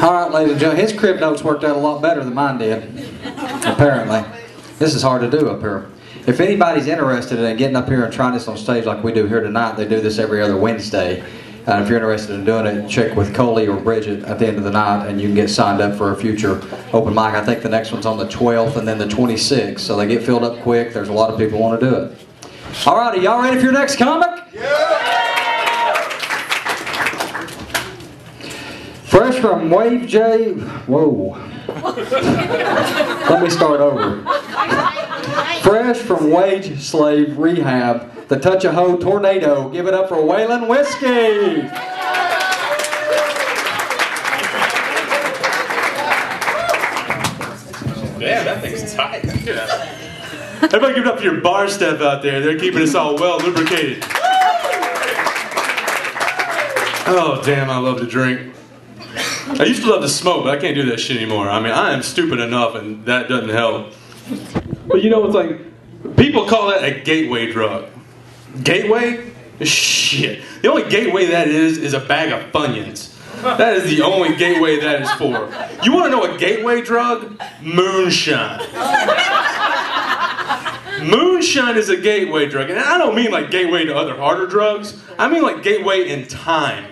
All right, ladies and gentlemen, his crib notes worked out a lot better than mine did, apparently. This is hard to do up here. If anybody's interested in getting up here and trying this on stage like we do here tonight, they do this every other Wednesday. If you're interested in doing it, check with Coley or Bridget at the end of the night and you can get signed up for a future open mic. I think the next one's on the 12th and then the 26th, so they get filled up quick. There's a lot of people who want to do it. All righty, y'all ready for your next comic? Yeah! Fresh from Wave J... Whoa. Let me start over. Fresh from Wage Slave Rehab, the Touch-A-Hoe Tornado. Give it up for Waylon Whiskey. Damn, that thing's tight. Yeah. Everybody give it up for your bar staff out there. They're keeping us all well lubricated. Oh, damn, I love to drink. I used to love to smoke, but I can't do that shit anymore. I mean, I am stupid enough, and that doesn't help. But you know, it's like, people call that a gateway drug. Gateway? Shit. The only gateway that is a bag of Funyuns. That is the only gateway that is for. You want to know a gateway drug? Moonshine. Moonshine is a gateway drug. And I don't mean like gateway to other harder drugs. I mean like gateway in time.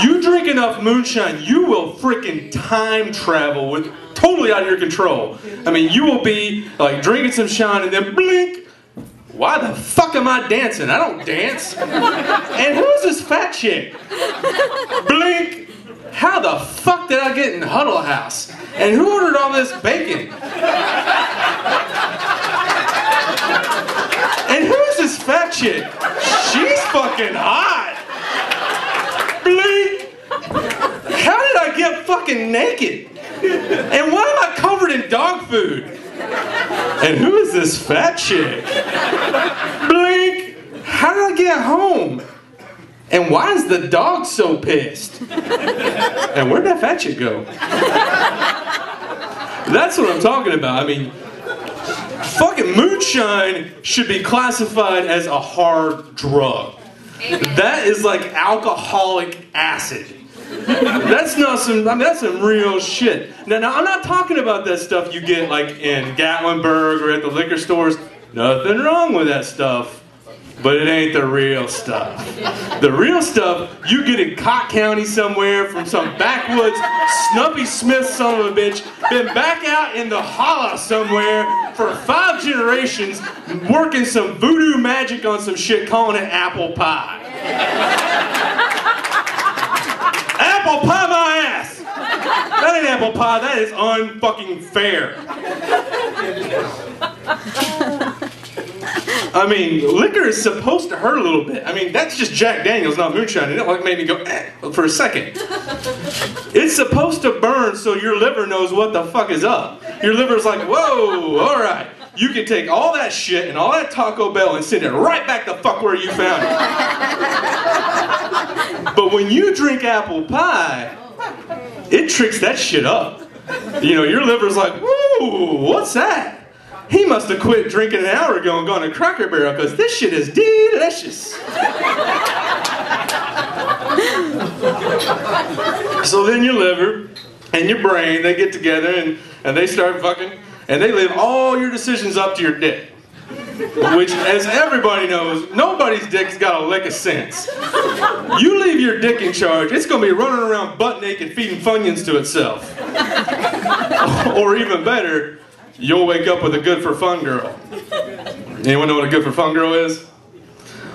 You drink enough moonshine, you will freaking time travel with totally out of your control. I mean, you will be like drinking some shine and then blink. Why the fuck am I dancing? I don't dance. And who's this fat chick? Blink. How the fuck did I get in Huddle House? And who ordered all this bacon? And who's this fat chick? She's fucking hot. Blink. How did I get fucking naked? And why am I covered in dog food? And who is this fat chick? Blink. How did I get home? And why is the dog so pissed? And where'd that fat chick go? That's what I'm talking about. I mean, fucking moonshine should be classified as a hard drug. That is like alcoholic acid. That's not some, I mean, that's some real shit. Now, I'm not talking about that stuff you get like in Gatlinburg or at the liquor stores. Nothing wrong with that stuff. But it ain't the real stuff. The real stuff you get in Cott County somewhere from some backwoods Snuppy Smith son of a bitch, been back out in the holla somewhere for 5 generations working some voodoo magic on some shit calling it apple pie. Apple pie my ass! That ain't apple pie, that is unfucking fair. I mean, liquor is supposed to hurt a little bit. I mean, that's just Jack Daniels, not moonshine. It like made me go, for a second. It's supposed to burn so your liver knows what the fuck is up. Your liver's like, whoa, all right. You can take all that shit and all that Taco Bell and send it right back the fuck where you found it. But when you drink apple pie, it tricks that shit up. You know, your liver's like, whoa, what's that? He must have quit drinking an hour ago and gone to Cracker Barrel because this shit is delicious. So then your liver and your brain, they get together and they start fucking, and they leave all your decisions up to your dick. Which, as everybody knows, nobody's dick's got a lick of sense. You leave your dick in charge, it's going to be running around butt naked feeding Funyuns to itself. Or even better, you'll wake up with a good for fun girl. Anyone know what a good for fun girl is?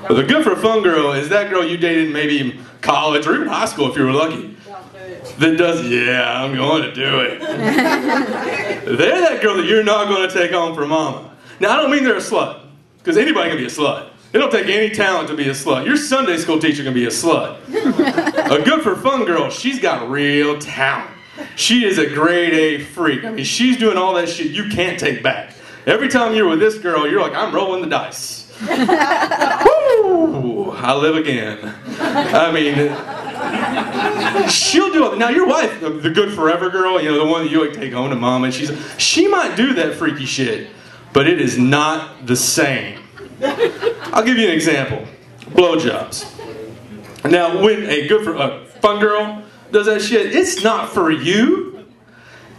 Well, the good for fun girl is that girl you dated maybe in college or even high school if you were lucky. That does, yeah, I'm going to do it. They're that girl that you're not going to take home for mama. Now, I don't mean they're a slut, because anybody can be a slut. It don't take any talent to be a slut. Your Sunday school teacher can be a slut. A good for fun girl, she's got real talent. She is a grade A freak. I mean, she's doing all that shit you can't take back. Every time you're with this girl, you're like, I'm rolling the dice. Woo! I live again. I mean, she'll do it. Now, your wife, the good forever girl, you know, the one that you like take home to mom, and she might do that freaky shit, but it is not the same. I'll give you an example. Blowjobs. Now, when a good fun girl does that shit, it's not for you.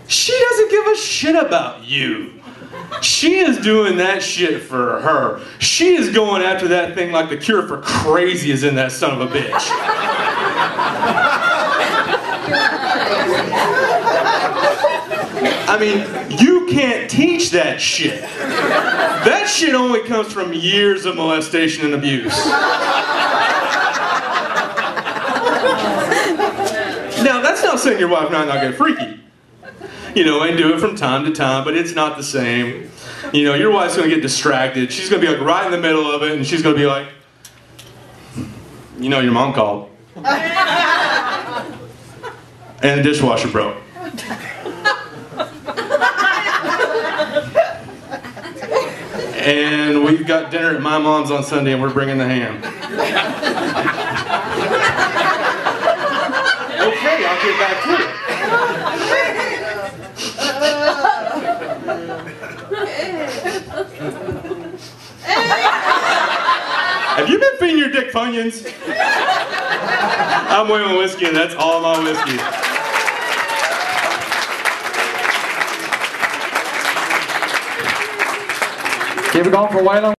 She doesn't give a shit about you. She is doing that shit for her. She is going after that thing like the cure for crazy is in that son of a bitch. I mean, you can't teach that shit. That shit only comes from years of molestation and abuse. Now, that's not saying your wife might not get freaky. You know, and do it from time to time, but it's not the same. You know, your wife's gonna get distracted. She's gonna be like right in the middle of it, and she's gonna be like, you know, your mom called. And the dishwasher broke. And we've got dinner at my mom's on Sunday, and we're bringing the ham. Okay, I'll get back to it. Have you been feeding your dick Funyuns? I'm Waylon Whiskey, and that's all my whiskey. Keep it going for Waylon.